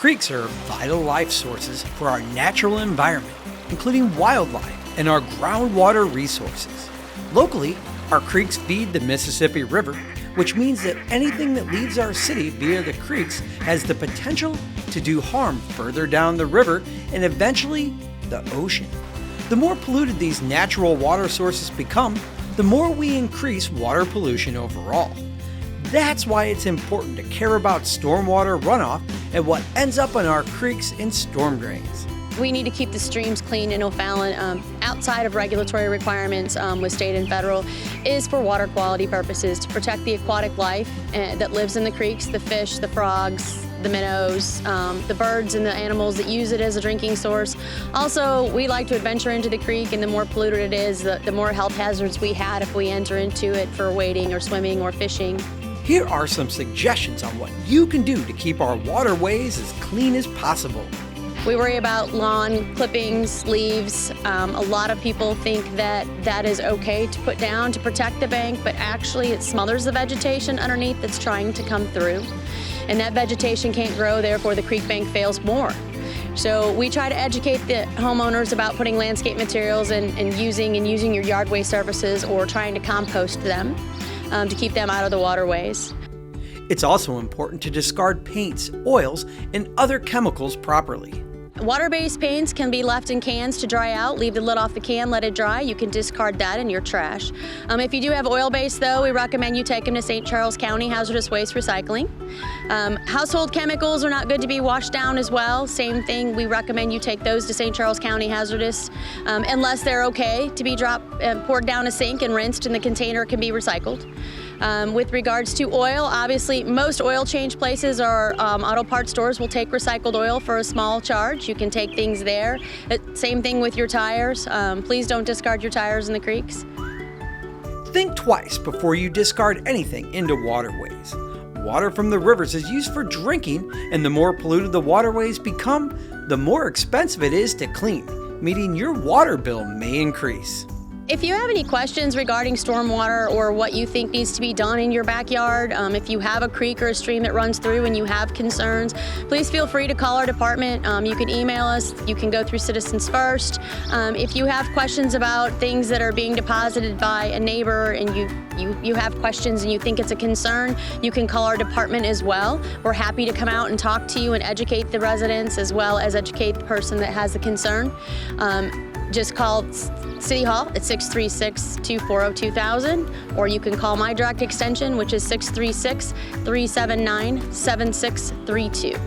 Creeks are vital life sources for our natural environment, including wildlife and our groundwater resources. Locally, our creeks feed the Mississippi River, which means that anything that leaves our city via the creeks has the potential to do harm further down the river and eventually the ocean. The more polluted these natural water sources become, the more we increase water pollution overall. That's why it's important to care about stormwater runoff and what ends up in our creeks and storm drains. We need to keep the streams clean in O'Fallon outside of regulatory requirements with state and federal is for water quality purposes, to protect the aquatic life that lives in the creeks, the fish, the frogs, the minnows, the birds and the animals that use it as a drinking source. Also, we like to adventure into the creek, and the more polluted it is, the more health hazards we had if we enter into it for wading or swimming or fishing. Here are some suggestions on what you can do to keep our waterways as clean as possible. We worry about lawn clippings, leaves. A lot of people think that that is okay to put down to protect the bank, but actually it smothers the vegetation underneath that's trying to come through. And that vegetation can't grow, therefore the creek bank fails more. So we try to educate the homeowners about putting landscape materials and using your yard waste services or trying to compost them to keep them out of the waterways. It's also important to discard paints, oils, and other chemicals properly. Water-based paints can be left in cans to dry out. Leave the lid off the can, let it dry. You can discard that in your trash. If you do have oil-based, though, we recommend you take them to St. Charles County Hazardous Waste Recycling. Household chemicals are not good to be washed down as well. Same thing, we recommend you take those to St. Charles County Hazardous, unless they're okay to be poured down a sink and rinsed, and the container can be recycled. With regards to oil, obviously most oil change places or auto parts stores will take recycled oil for a small charge. You can take things there. Same thing with your tires. Please don't discard your tires in the creeks. Think twice before you discard anything into waterways. Water from the rivers is used for drinking, and the more polluted the waterways become, the more expensive it is to clean, meaning your water bill may increase. If you have any questions regarding stormwater or what you think needs to be done in your backyard, if you have a creek or a stream that runs through and you have concerns, please feel free to call our department. You can email us. You can go through Citizens First. If you have questions about things that are being deposited by a neighbor and you have questions and you think it's a concern, you can call our department as well. We're happy to come out and talk to you and educate the residents as well as educate the person that has the concern. Just call City Hall at 636-240-2000, or you can call my direct extension, which is 636-379-7632.